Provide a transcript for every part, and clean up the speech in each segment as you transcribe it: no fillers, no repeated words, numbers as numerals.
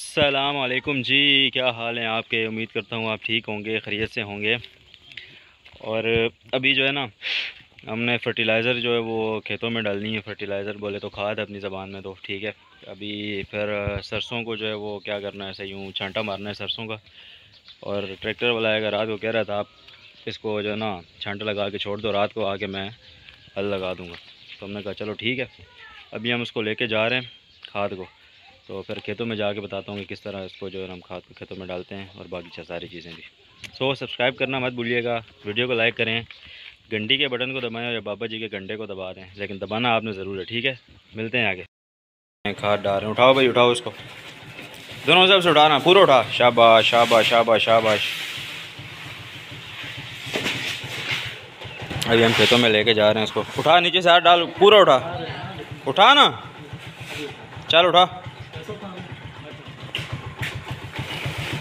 अस्सलाम वालेकुम जी, क्या हाल है आपके। उम्मीद करता हूँ आप ठीक होंगे, खैरियत से होंगे। और अभी जो है ना, हमने फर्टिलाइज़र जो है वो खेतों में डालनी है। फर्टिलाइज़र बोले तो खाद अपनी ज़बान में, तो ठीक है। अभी फिर सरसों को जो है वो क्या करना है, ऐसे यूँ छांटा मारना है सरसों का। और ट्रैक्टर वाला आएगा, रात को कह रहा था आप इसको जो है ना छांटा लगा के छोड़ दो, रात को आके मैं हल लगा दूँगा। तो हमने कहा चलो ठीक है। अभी हम उसको लेके जा रहे हैं खाद को, तो फिर खेतों में जाके बताता हूँ कि किस तरह इसको जो है हम खाद को खेतों में डालते हैं और बाकी सारी चीज़ें भी। सब्सक्राइब करना मत भूलिएगा, वीडियो को लाइक करें, घंटी के बटन को दबाएं या बाबा जी के घंटे को दबा दें, लेकिन दबाना आपने ज़रूर है, ठीक है। मिलते हैं आगे। खाद डाल रहे हैं, उठाओ भाई उठाओ इसको, दोनों तरफ से उठाना, पूरा उठा। शाबाश शाबाश शाबाश शाबाश। अभी हम खेतों में लेके जा रहे हैं इसको। उठा, नीचे से हाथ डाल, पूरा उठा, उठा ना, चल उठा।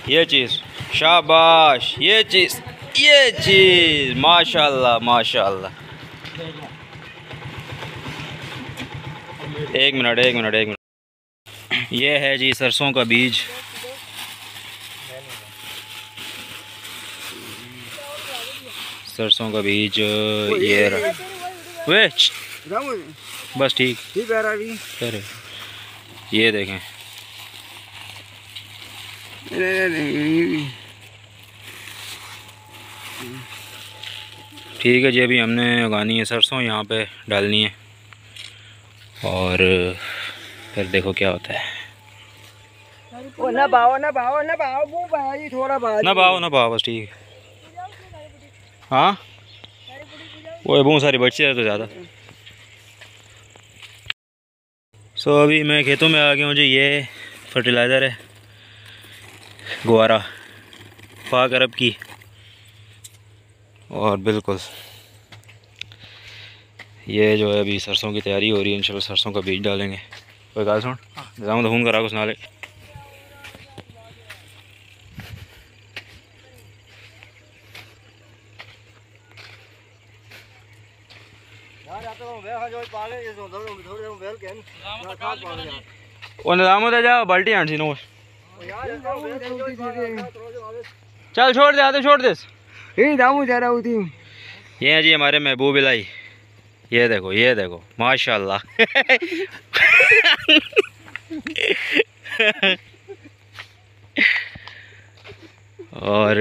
ये चीज़, शाबाश, ये चीज़ माशाल्लाह माशाल्लाह। एक मिनट। ये है जी सरसों का बीज। सरसों का बीज ये रहा। वे बस ठीक। अरे ये देखें, ठीक है जी। अभी हमने उगानी है सरसों, यहाँ पे डालनी है और फिर देखो क्या होता है। ना भाव बस ठीक है। हाँ वो बहुत सारी बच्चे है तो ज़्यादा। अभी मैं खेतों में आ गया हूँ जी। ये फर्टिलाइज़र है गुआरा पाक अरब की, और बिल्कुल ये जो है अभी सरसों की तैयारी हो रही है। इंशाल्लाह सरसों का बीज डालेंगे। कोई गाल सुन, निज़ाम तो फोन करा कुछ नाले। वो निज़ाम होता जा बाल्टी आंटी नो, चल छोड़ दे, आते छोड़ दे। ये है जी हमारे महबूब इलाही। ये देखो माशाल्लाह। और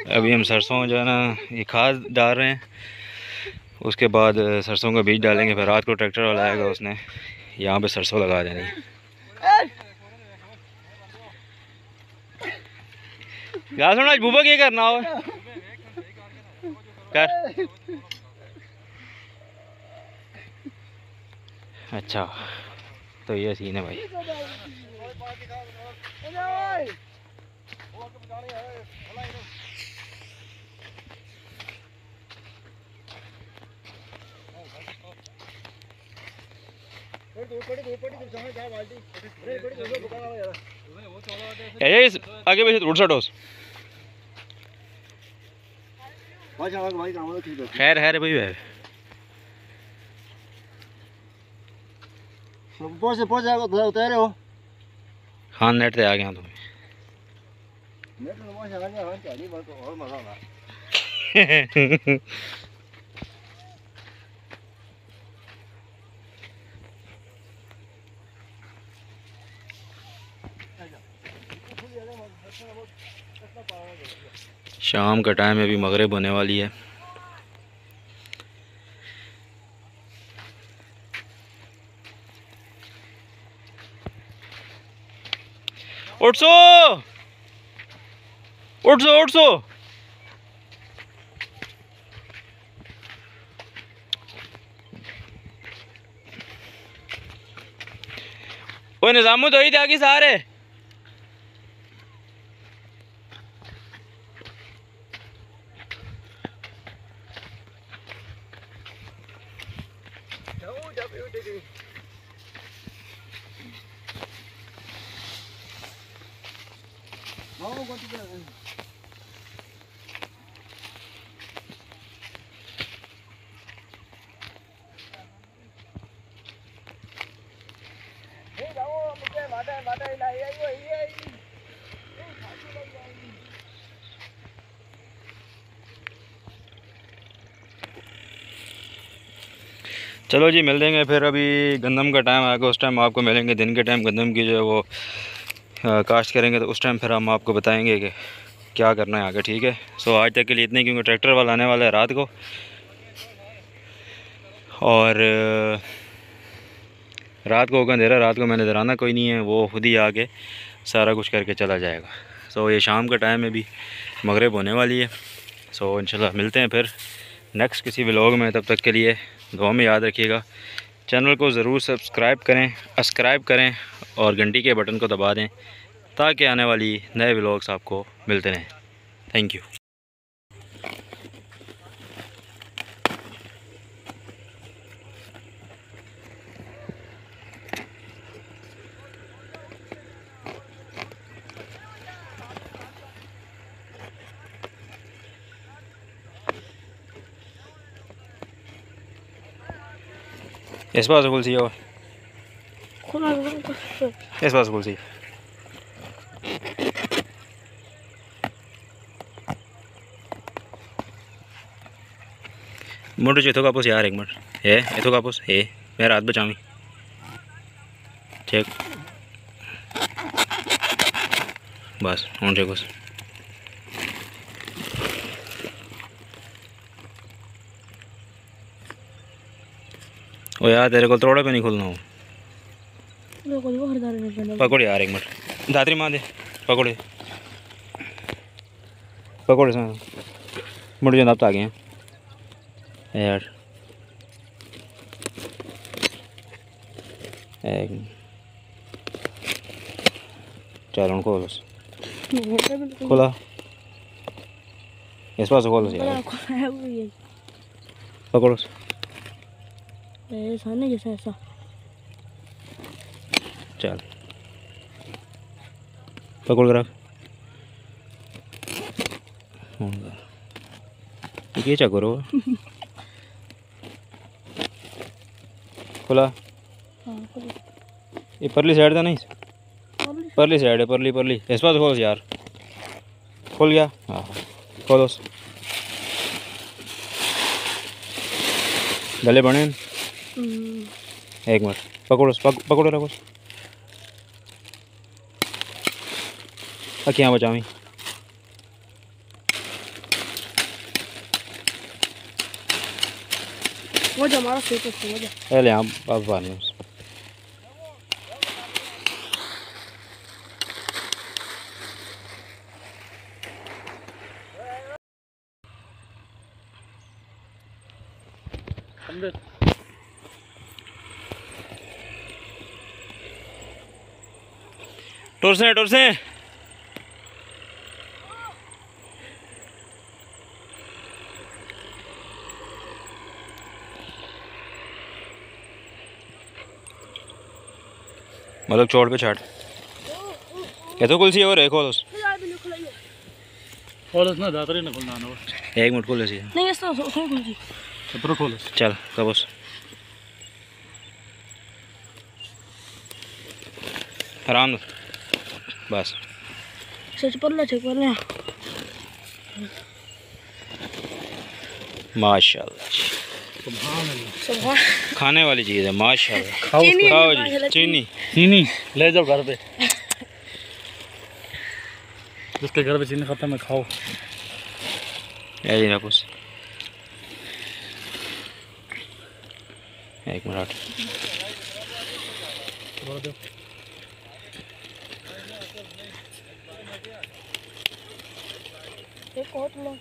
अभी हम सरसों जो है ना ये खाद डाल रहे हैं, उसके बाद सरसों का बीज डालेंगे। फिर रात को ट्रैक्टर वाला आएगा, उसने यहाँ पे सरसों लगा देनी है। क्या सुना आज भूबा क्या करना हो कर। अच्छा तो ये सीन है भाई। आगे पीछे उठ सटोस। खैर है भाई है। हाँ नेट से आ गया तुम्हें। शाम का टाइम है, अभी मगरिब होने वाली है। उठ सो। वो निजामो तो ही था कि सारे चलो जी, मिल देंगे फिर। अभी गंदम का टाइम आएगा, उस टाइम आपको मिलेंगे। दिन के टाइम गंदम की जो है वो काश्त करेंगे, तो उस टाइम फिर हम आपको बताएंगे कि क्या करना है आगे। ठीक है। सो आज तक के लिए इतने, क्योंकि ट्रैक्टर वाला आने वाला है रात को, और रात को होगा अंधेरा। रात को मैंने डराना कोई नहीं है, वो खुद ही आके सारा कुछ करके चला जाएगा। सो ये शाम का टाइम है, भी मगरिब होने वाली है। सो इंशाल्लाह मिलते हैं फिर नेक्स्ट किसी व्लॉग में। तब तक के लिए दुआ में याद रखिएगा। चैनल को ज़रूर सब्सक्राइब करें और घंटी के बटन को दबा दें, ताकि आने वाली नए व्लॉग्स आपको मिलते रहें। Thank you. इस पास खुल सी और इस पास खुल सी। मोटो जो इथो कापूस यार, एक मिनट है इथो कापूस है, मेरा हाथ बचावी चेक बस हूँ चेक बस। ओ यार तेरे को थोड़ा पे नहीं खुलना हो। पकड़ यार एक मिनट, दातरी मार दे, पकड़े पकड़े मोटो जो नाप आ गए हैं यार। चल उनको बस खोला, इस पास खोल यार, पकड़ो जैसा ऐसा। चल पकड़ कर रख। ये क्या करो खुला। ये परली साइड था नहीं, परली साइड है, परली परली इस पास खोल यार। खुल गया, हाँ खोलो गले बने। एक मिनट पकड़ो पकड़ो रखो, अखियाँ बचावी। वो जो हमारा सेट है वो जो पहले आप पानी टोरसे टोरसे। मतलब चोट पे छाट ये तो कुल सी और एक खोल ना दातरी ना खुलना ना। एक मिनट खोल सी नहीं ऐसा खुल जी तो खोल चल कबोस आराम बस। चेक कर ले माशाल्लाह खाने वाली चीज़ है माशाल्लाह। खाओ जी चीनी चीनी ले जाओ घर पे, जिसके घर पे चीनी खत्म है खाओ। जी वापस एक मिनट एक और लो।